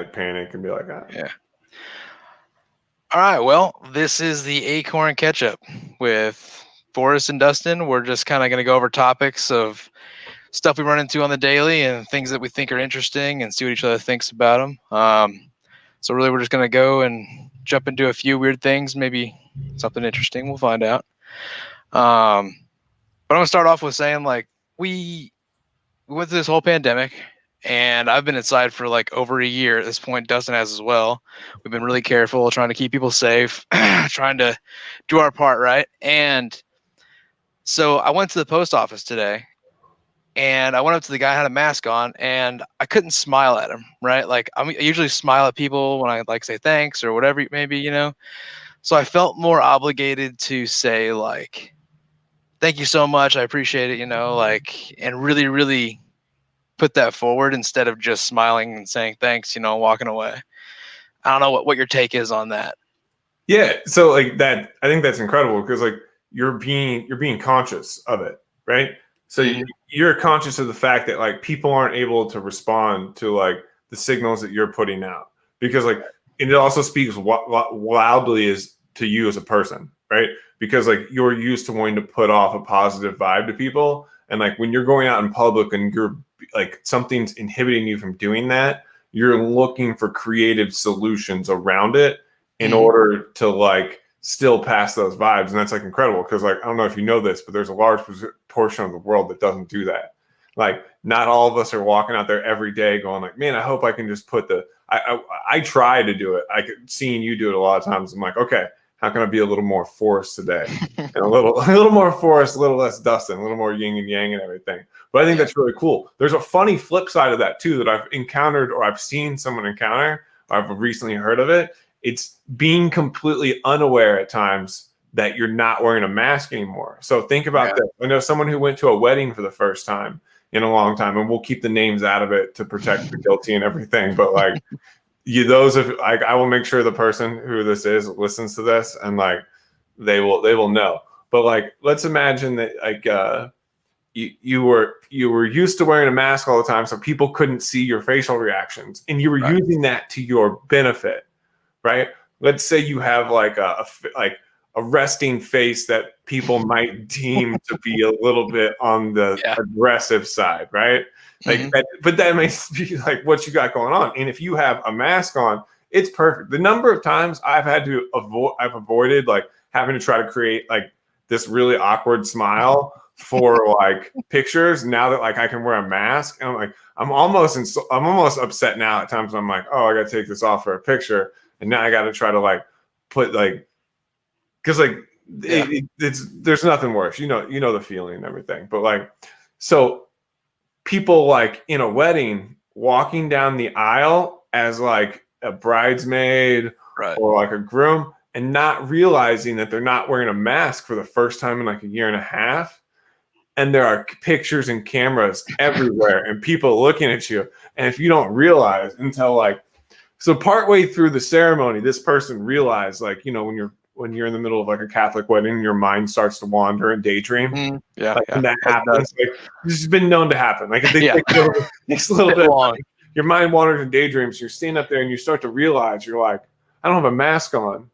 panic and be like, Yeah. All right. Well, this is the Acorn Catch Up with Forrest and Dustin. We're just kind of going to go over topics of stuff we run into on the daily and things that we think are interesting and see what each other thinks about them. So really, we're just going to go and jump into a few weird things, maybe something interesting. We'll find out. But I'm going to start off with saying, like, we went through this whole pandemic, and I've been inside for like over a year at this point. Dustin has as well. We've been really careful, trying to keep people safe, trying to do our part, right? And so I went to the post office today, and I went up to the guy who had a mask on, and I couldn't smile at him, right? Like I usually smile at people when I like say thanks or whatever it may be, you know. So I felt more obligated to say like, thank you so much, I appreciate it, you know, like, and really, really put that forward instead of just smiling and saying thanks, you know, walking away. I don't know what your take is on that. yeah. So like that, I think that's incredible because like you're being conscious of it, right? So Mm-hmm. you're conscious of the fact that like people aren't able to respond to like the signals that you're putting out because like and it also speaks what loudly is to you as a person, right? Because like you're used to wanting to put off a positive vibe to people, and like when you're going out in public and you're like something's inhibiting you from doing that, you're looking for creative solutions around it in order to like still pass those vibes. And that's like incredible because like I don't know if you know this, but there's a large portion of the world that doesn't do that. Like not all of us are walking out there every day going like, man, I hope I can just put the I try to do it. I could seeing you do it a lot of times. I'm like, okay, how can I be a little more Forrest today? And a little more Forrest, a little less Dustin, a little more yin and yang and everything. But I think that's really cool. There's a funny flip side of that too that I've encountered or I've seen someone encounter. Or I've recently heard of it. It's being completely unaware at times that you're not wearing a mask anymore. So think about this. I know someone who went to a wedding for the first time in a long time, and we'll keep the names out of it to protect the guilty and everything. But like those of like, I will make sure the person who this is listens to this and like they will know. But like, let's imagine that like you were used to wearing a mask all the time, so people couldn't see your facial reactions, and you were using that to your benefit. Right? Let's say you have like a resting face that people might deem to be a little bit on the aggressive side, right? Like, but that may be like what you got going on. And if you have a mask on, it's perfect. The number of times I've avoided like having to try to create like this really awkward smile for like pictures now that like I can wear a mask, and I'm almost upset now at times. I'm like, oh, I got to take this off for a picture. And now I got to try to like put like, because like there's nothing worse, you know the feeling and everything. But like, so people like in a wedding walking down the aisle as like a bridesmaid or like a groom and not realizing that they're not wearing a mask for the first time in like a year and a half. And there are pictures and cameras everywhere and people looking at you. And if you don't realize until like, so partway through the ceremony, this person realized, like, you know, when you're in the middle of like a Catholic wedding, your mind starts to wander and daydream. When that happens, like, this has been known to happen. Like, it takes a little bit long. Your mind wanders and daydreams. You're standing up there and you start to realize you're like, I don't have a mask on,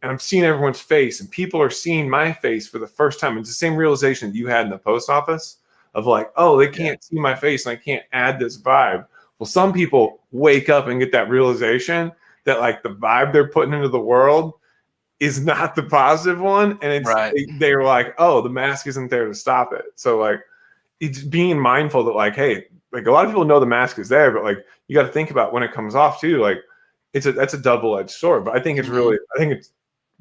and I'm seeing everyone's face, and people are seeing my face for the first time. It's the same realization that you had in the post office of like, oh, they can't see my face, and I can't add this vibe. Well, some people wake up and get that realization that like the vibe they're putting into the world is not the positive one. And it's they're like, oh, the mask isn't there to stop it. So like it's being mindful that like, hey, like a lot of people know the mask is there, but like you got to think about when it comes off too. Like that's a double-edged sword. But I think it's really, I think it's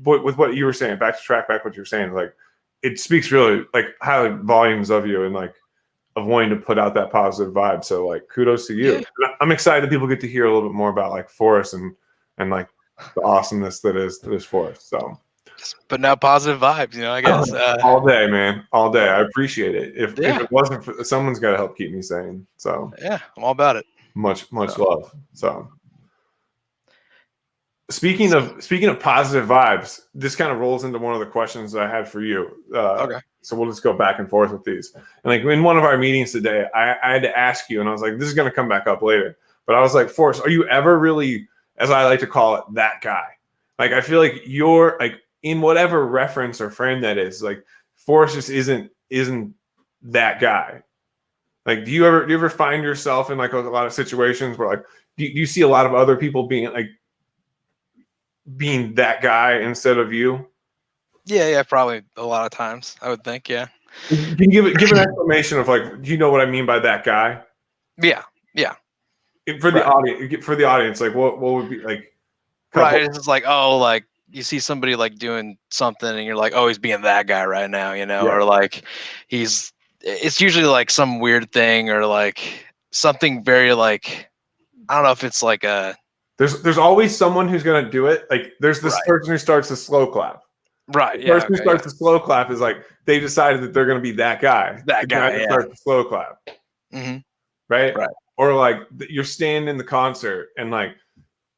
with what you were saying, back what you were saying, like it speaks really like high volumes of you and like of wanting to put out that positive vibe. So like kudos to you. I'm excited that people get to hear a little bit more about like Forrest and like the awesomeness that is Forrest. So just putting out positive vibes, you know, I guess. All day, man. All day. I appreciate it. If it wasn't for someone's got to help keep me sane. So yeah, I'm all about it. Much love. So Speaking of positive vibes, this kind of rolls into one of the questions I had for you. So we'll just go back and forth with these. And like in one of our meetings today, I had to ask you, and I was like, this is going to come back up later. But I was like, Forrest, are you ever really, as I like to call it, that guy? Like, I feel like you're like in whatever reference or frame that is, like Forrest just isn't that guy. Like, do you ever find yourself in like a lot of situations where like do you see a lot of other people being that guy instead of you? Yeah, probably a lot of times, I would think. Yeah. Can you give an explanation of like, do you know what I mean by that guy? Yeah. Yeah. For the Right. audience, like what would be like couple? Right. It's just like, oh, like you see somebody like doing something and you're like, oh, he's being that guy right now, Yeah. or like it's usually like some weird thing or like something very like, I don't know if it's like a, There's always someone who's gonna do it. Like there's this right. person who starts the slow clap. Right. The Yeah. person who Okay, starts the slow clap is like they decided that they're gonna be that guy. that The guy guy. that Yeah. starts the slow clap. Mm-hmm. Right? Right. Or like you're standing in the concert and like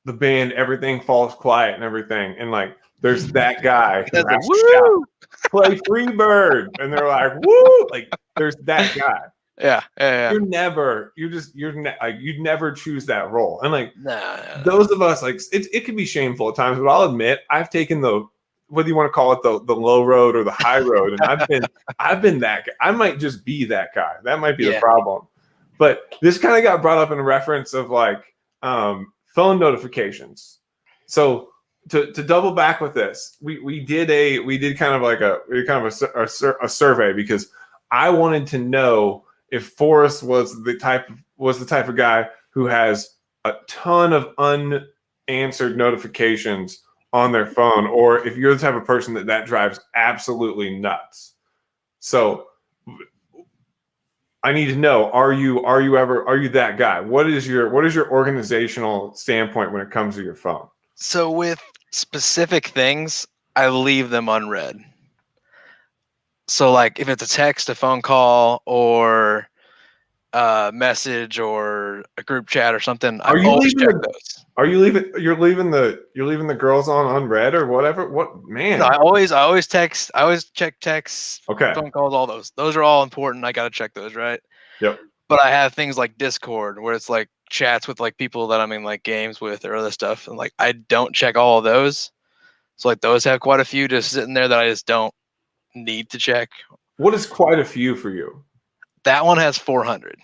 the band, everything falls quiet and everything, and like there's that guy who has to shout, play Freebird, and they're like, woo! Like there's that guy. Yeah. You'd never choose that role. And like No. those of us, like it can be shameful at times, but I'll admit I've taken the, whether you want to call it the low road or the high road, and I've been that guy. I might just be that guy. That might be the problem. But this kind of got brought up in a reference of like phone notifications. So to double back with this, we did kind of a survey because I wanted to know if Forrest was the type of guy who has a ton of unanswered notifications on their phone, or if you're the type of person that drives absolutely nuts. So I need to know, are you that guy? What is your organizational standpoint when it comes to your phone? So with specific things, I leave them unread. So like if it's a text, a phone call, or a message, or a group chat or something, I always check those. Are you leaving? You're leaving the girls on unread or whatever. What, man? No, I always text. I always check texts, Okay. phone calls, all those. Those are all important. I gotta check those, right? Yep. But I have things like Discord where it's like chats with like people that I'm in like games with or other stuff, and like I don't check all of those. So like those have quite a few just sitting there that I just don't need to check. What is quite a few for you? That one has 400.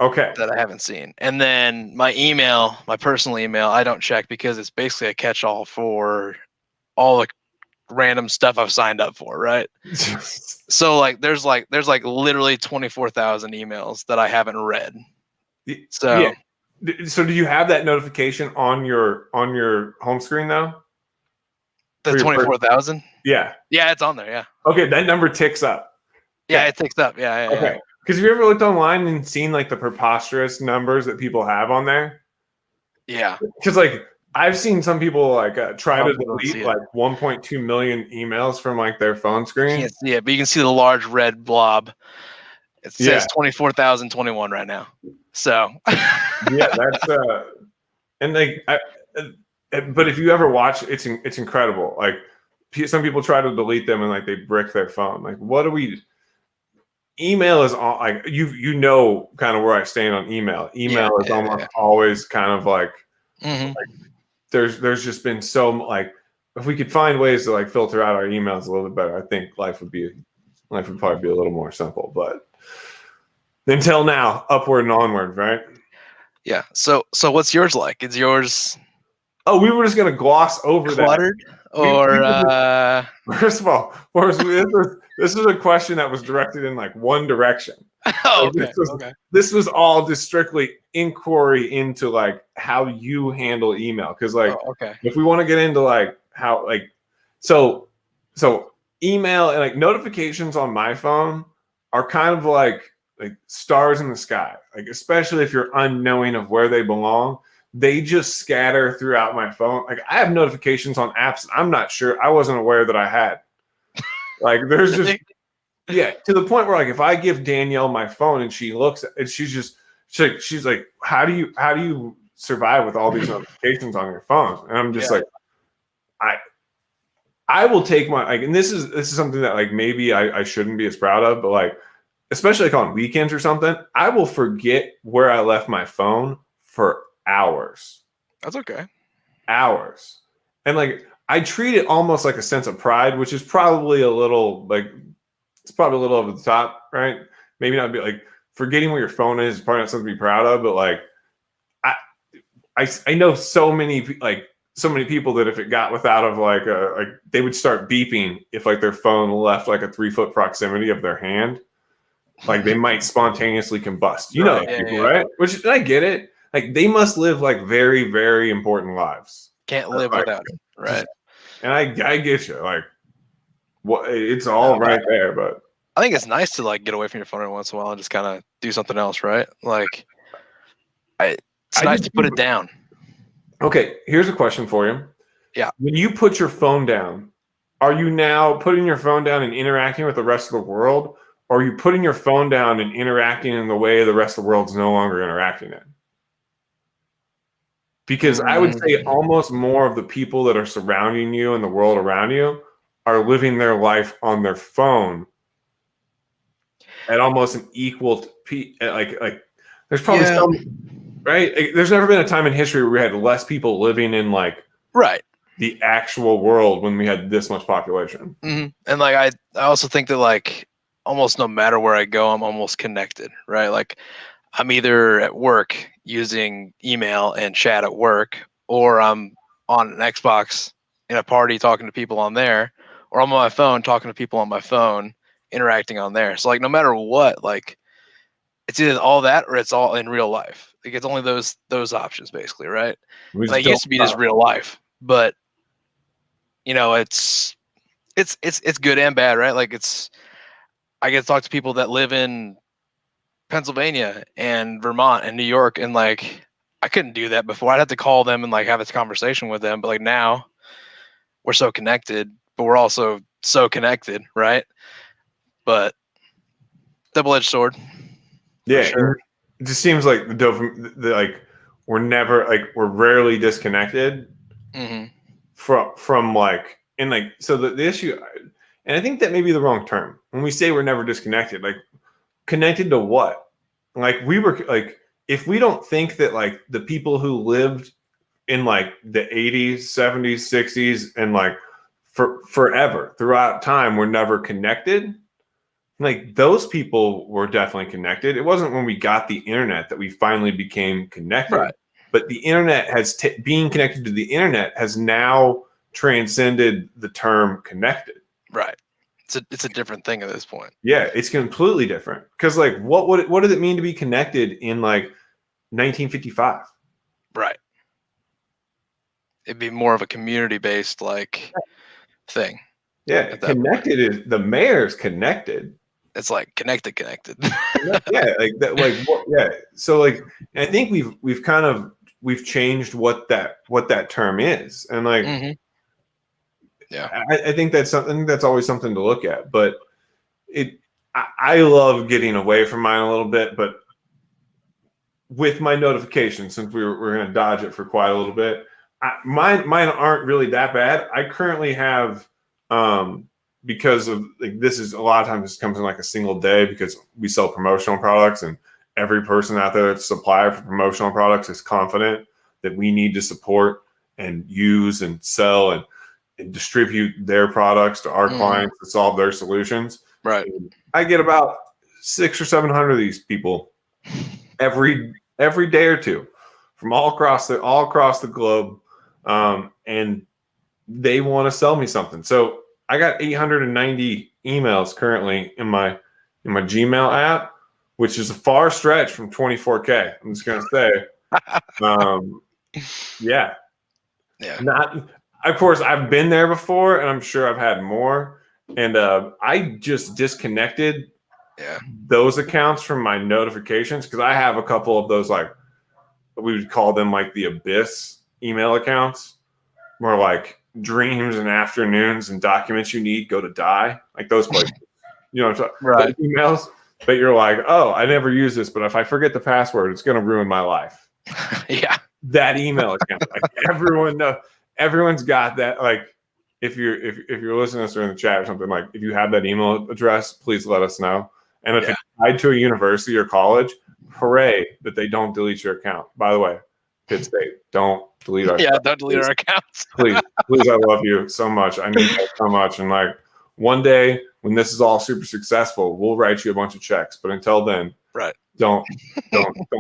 Okay. That I haven't seen. And then my email, my personal email, I don't check because it's basically a catch-all for all the random stuff I've signed up for, right? So like there's literally 24,000 emails that I haven't read. So yeah. So do you have that notification on your home screen now? The 24,000? Yeah. Yeah, it's on there, yeah. Okay, that number ticks up. Yeah, it ticks up. Yeah. Okay. Because have you ever looked online and seen like the preposterous numbers that people have on there? Yeah. Because like I've seen some people like try to delete like 1.2 million emails from like their phone screen. You can't see it, but you can see the large red blob. It says 24,021 right now. So yeah, that's and like but if you ever watch, it's incredible. Like some people try to delete them and like they brick their phone. Like what do we? Email is all like you know kind of where I stand on email. Email is almost always kind of like, like there's just been so like if we could find ways to like filter out our emails a little bit better, I think life would probably be a little more simple. But until now, upward and onward, right? Yeah. So what's yours like? Is yours? Oh, we were just gonna gloss over cluttered? Or first of all, this is a question that was directed in like one direction. Oh, okay. This was all just strictly inquiry into like how you handle email. Because like, if we want to get into like how like, so email and like notifications on my phone are kind of like stars in the sky. Like especially if you're unknowing of where they belong, they just scatter throughout my phone. Like I have notifications on apps that I'm not sure, I wasn't aware that I had. Like there's just to the point where like if I give Danielle my phone and she looks and she's like, how do you survive with all these notifications on your phone? And I'm just like, I will take my like, and this is something that like maybe I shouldn't be as proud of, but like especially like on weekends or something, I will forget where I left my phone for hours. That's okay. Hours. And like I treat it almost like a sense of pride, which is probably a little like it's probably a little over the top, right? Maybe not be like forgetting where your phone is probably not something to be proud of, but like I know so many people that if it got without of like they would start beeping if like their phone left like a 3-foot proximity of their hand, like they might spontaneously combust. You know, people, right? Which I get it. Like they must live like very, very important lives. Can't live without it, right? And I get you. Like, what? It's all right there, but I think it's nice to like get away from your phone every once in a while and just kind of do something else, right? Like, it's nice to put it down. Okay, here's a question for you. Yeah. When you put your phone down, are you now putting your phone down and interacting with the rest of the world? Or are you putting your phone down and interacting in the way the rest of the world's no longer interacting in? Because I would say almost more of the people that are surrounding you and the world around you are living their life on their phone at almost an equal like there's probably some, right? There's never been a time in history where we had less people living in like the actual world when we had this much population. And like I also think that like almost no matter where I go, I'm almost connected, right? Like I'm either at work using email and chat at work, or I'm on an Xbox in a party talking to people on there, or I'm on my phone talking to people on my phone, interacting on there. So like no matter what, like it's either all that or it's all in real life. Like it's only those options basically, right? Like it used to be just real life, but you know, it's good and bad, right? Like I get to talk to people that live in Pennsylvania and Vermont and New York, and like I couldn't do that before. I'd have to call them and like have this conversation with them. But like now we're so connected, but we're also so connected, right? But double-edged sword. Yeah, sure. It just seems like like we're rarely disconnected from like, and like, so the issue, and I think that may be the wrong term when we say we're never disconnected. Like connected to what? Like we were like, if we don't think that like the people who lived in like the 80s, 70s, 60s, and like forever throughout time were never connected, like those people were definitely connected. It wasn't when we got the internet that we finally became connected, right? But the internet has being connected to the internet has now transcended the term connected. Right. It's a different thing at this point. Yeah, it's completely different. Because like, what did it mean to be connected in like 1955? Right. It'd be more of a community-based like thing. Yeah, connected is the mayor's connected. It's like connected. Yeah, like that. Like what? Yeah. So like, I think we've changed what that term is, and like, yeah, I think that's something that's always something to look at. But I love getting away from mine a little bit, but with my notifications, since we're going to dodge it for quite a little bit, mine aren't really that bad. I currently have, because of like, this is a lot of times this comes in like a single day because we sell promotional products, and every person out there that's a supplier for promotional products is confident that we need to support and use and sell and distribute their products to our clients to solve their solutions. Right. And I get about 600 or 700 of these people every day or two from all across the globe, and they want to sell me something. So I got 890 emails currently in my Gmail app, which is a far stretch from 24K. I'm just gonna say, yeah. Not, of course, I've been there before, and I'm sure I've had more. And I just disconnected those accounts from my notifications because I have a couple of those, like we would call them like the abyss email accounts, where like dreams and afternoons and documents you need go to die, like those places. You know, right? Emails that you're like, oh, I never use this, but if I forget the password, it's going to ruin my life. Yeah, that email account, like everyone's got that. Like, if you're listening to us or in the chat or something, like if you have that email address, please let us know. And if it's tied to a university or college, hooray that they don't delete your account. By the way, Pitt State, don't delete our Yeah, stuff, don't delete please. our accounts. Please, I love you so much. I need that so much. And like one day when this is all super successful, we'll write you a bunch of checks. But until then, Right. don't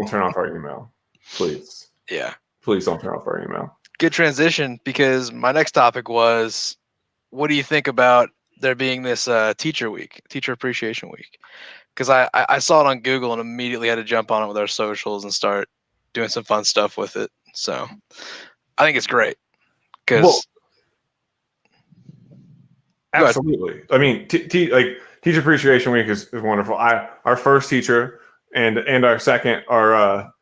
turn off our email. Please. Yeah. Please don't turn off our email. Good transition, because my next topic was, what do you think about there being this teacher appreciation week? Because I saw it on Google and immediately had to jump on it with our socials and start doing some fun stuff with it. So I think it's great. Because absolutely. I mean, like Teacher Appreciation Week is wonderful. Our first teacher and our second are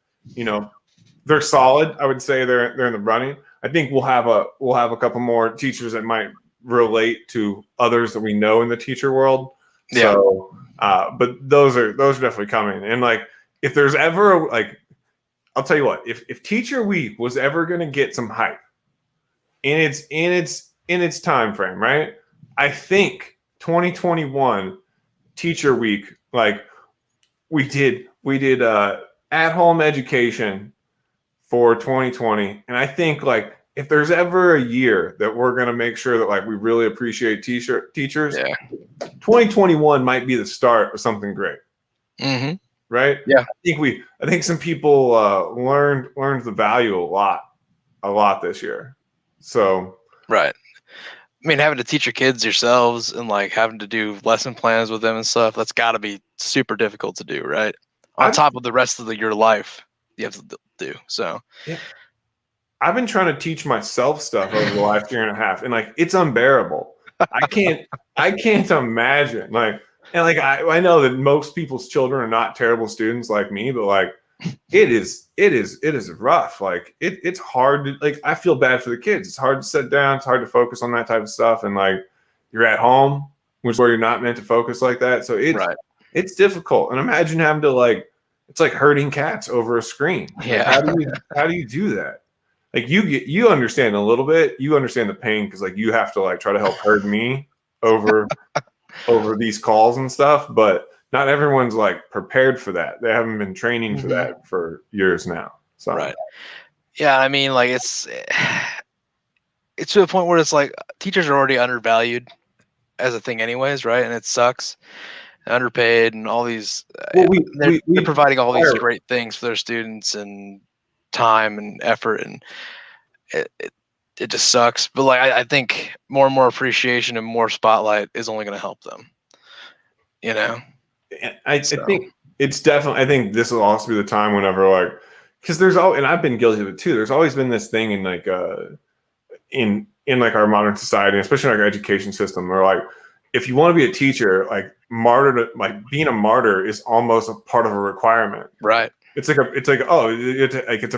they're solid. I would say they're in the running. I think we'll have a couple more teachers that might relate to others that we know in the teacher world. Yeah. So, but those are definitely coming. And like, if there's ever I'll tell you what, if Teacher Week was ever going to get some hype in its time frame, right? I think 2021 Teacher Week, like we did at home education for 2020, and I think like if there's ever a year that we're going to make sure that like we really appreciate teachers, 2021 might be the start of something great. Mm-hmm. Right? Yeah. I think some people learned the value a lot this year. So right. I mean, having to teach your kids yourselves and like having to do lesson plans with them and stuff, that's got to be super difficult to do, right? On top of the rest of your life you have to do. So yeah. I've been trying to teach myself stuff over the last year and a half, and like it's unbearable. I can't imagine I know that most people's children are not terrible students like me, but like it is rough. Like it's hard to, like, I feel bad for the kids. It's hard to sit down. It's hard to focus on that type of stuff. And like you're at home, which is where you're not meant to focus like that. So it's difficult. And imagine having to it's like herding cats over a screen. Yeah. Like, how do you do that? Like you understand a little bit. You understand the pain because like you have to like try to help herd me over these calls and stuff, but not everyone's like prepared for that. They haven't been training for that for years now. So right. Yeah, I mean, like it's to the point where it's like teachers are already undervalued as a thing anyways, right? And it sucks. Underpaid and all these they're providing all these great things for their students and time and effort, and it just sucks. But like I think more and more appreciation and more spotlight is only going to help them. I think it's definitely. I think this will also be the time whenever because there's and I've been guilty of it too. There's always been this thing in in like our modern society, especially in our education system, where like if you want to be a teacher, like being a martyr is almost a part of a requirement. Right. It's a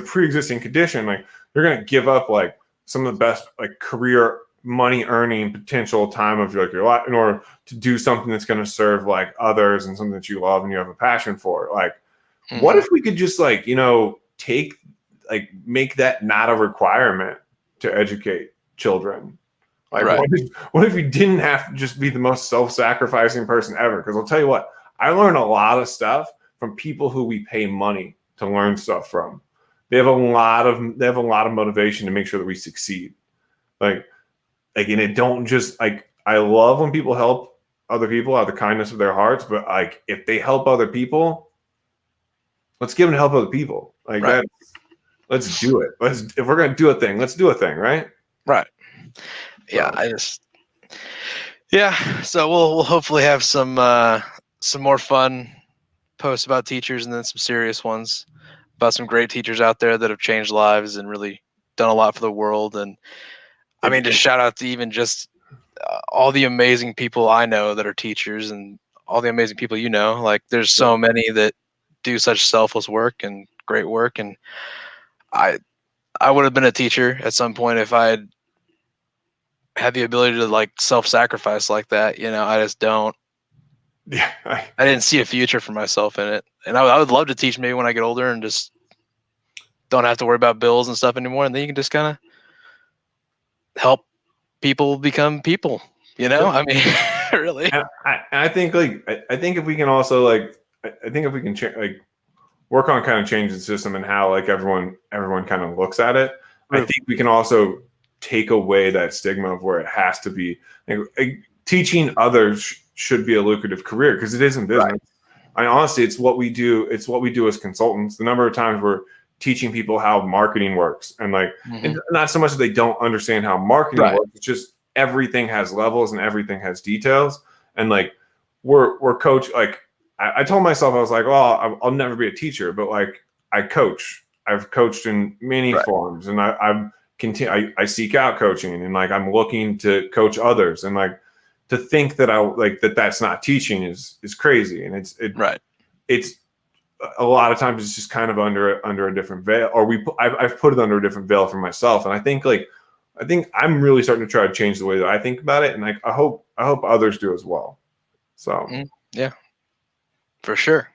pre-existing condition. Like you're gonna give up like some of the best like career money earning potential time of your life in order to do something that's going to serve like others and something that you love and you have a passion for. Like, what if we could just make that not a requirement to educate children? Like, what if you didn't have to just be the most self-sacrificing person ever? Because I'll tell you what, I learn a lot of stuff from people who we pay money to learn stuff from. They have a lot of motivation to make sure that we succeed. And it don't just I love when people help other people out of the kindness of their hearts, but like if they help other people, let's give them to help other people. Like that, let's do it. If we're gonna do a thing, let's do a thing, right? Right. Yeah, so we'll hopefully have some more fun posts about teachers and then some serious ones about some great teachers out there that have changed lives and really done a lot for the world. And I mean, just shout out to even just all the amazing people I know that are teachers and all the amazing people like there's so many that do such selfless work and great work. And I would have been a teacher at some point if I had the ability to like self-sacrifice like that. I just don't. Yeah, I didn't see a future for myself in it, and I would love to teach maybe when I get older and just don't have to worry about bills and stuff anymore, and then you can just kind of help people become people. I mean, really. And I think I think if we can also I think if we can work on kind of changing the system and how like everyone kind of looks at it, I think we can also take away that stigma of where it has to be. Teaching others should be a lucrative career because it is in business. Right. I mean, honestly, it's what we do. It's what we do as consultants. The number of times we're teaching people how marketing works, and like, and not so much that they don't understand how marketing works. It's just everything has levels and everything has details. And like, we're coach. Like, I told myself, I was like, well, I'll never be a teacher, but like, I coach. I've coached in many forms, and I seek out coaching, and like, I'm looking to coach others, and like, to think that that's not teaching is crazy. And it's a lot of times it's just kind of under a different veil, or I've put it under a different veil for myself. And I think I'm really starting to try to change the way that I think about it. And like, I hope others do as well. So yeah, for sure.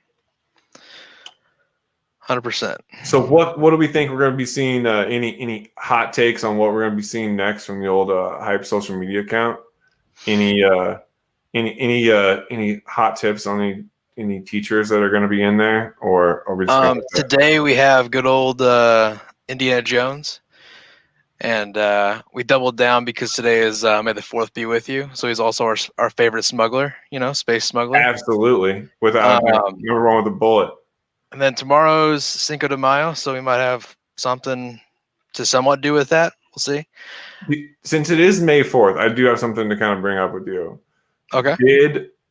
100%. So what do we think we're going to be seeing? Any hot takes on what we're going to be seeing next from the old Hype social media account? Any hot tips on any teachers that are going to be in there, or are we just today we have good old Indiana Jones, and we doubled down because today is May the 4th be with you. So he's also our favorite smuggler, space smuggler. Absolutely, without never wrong with a bullet. And then tomorrow's Cinco de Mayo, so we might have something to somewhat do with that. We'll see. Since it is May 4th, I do have something to kind of bring up with you. Okay.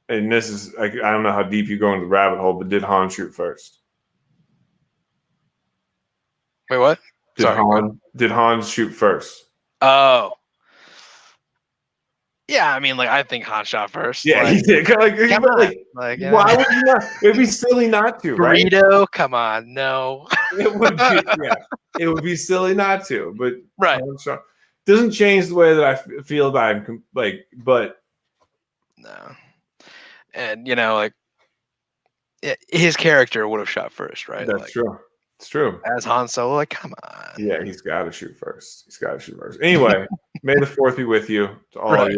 And this is, I don't know how deep you go into the rabbit hole, but did Han shoot first? Wait, what? Did Han shoot first? Oh. Yeah, I mean, like, I think Han shot first. Yeah, he did. Why would you not? It'd be silly not to, right? Burrito, come on, no. It would be silly not to, but right. Doesn't change the way that I feel about him, but no. And his character would have shot first, right? That's true. It's true. As Han Solo, like, come on. Yeah, he's got to shoot first. Anyway, May the 4th be with you. To all of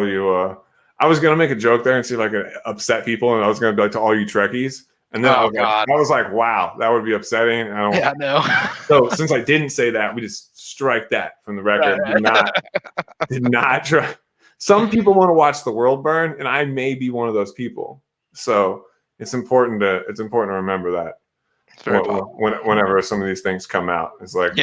you. I was gonna make a joke there and see if I could upset people, and I was gonna be like, to all you Trekkies. And then I was like, wow, that would be upsetting. Yeah, no. So since I didn't say that, we just strike that from the record. Right. Did not try. Some people want to watch the world burn, and I may be one of those people. So it's important to remember that. Whenever some of these things come out, it's like,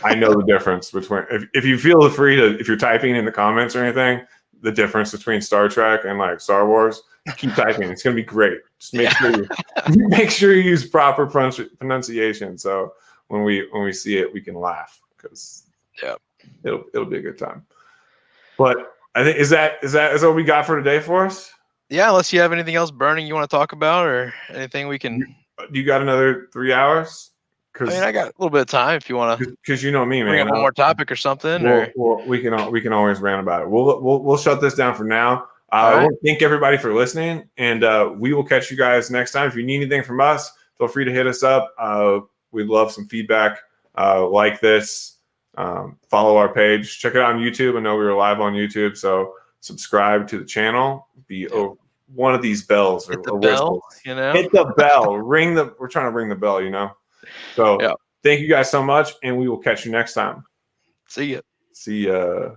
I know the difference between if you feel free to, if you're typing in the comments or anything, the difference between Star Trek and like Star Wars, keep typing. It's gonna be great. Just make sure you use proper pronunciation. So when we see it, we can laugh because it'll be a good time. But I think is that what we got for today for us? Yeah, unless you have anything else burning you want to talk about or anything we can. You got another 3 hours? I mean, I got a little bit of time if you want to. Because you know me, man. Bring up one more topic or something. We can always rant about it. We'll shut this down for now. I want to thank everybody for listening, and we will catch you guys next time. If you need anything from us, feel free to hit us up. We'd love some feedback like this. Follow our page. Check it out on YouTube. I know we were live on YouTube, so subscribe to the channel. One of these bells or bell, hit the bell, we're trying to ring the bell, So thank you guys so much, and we will catch you next time. See ya.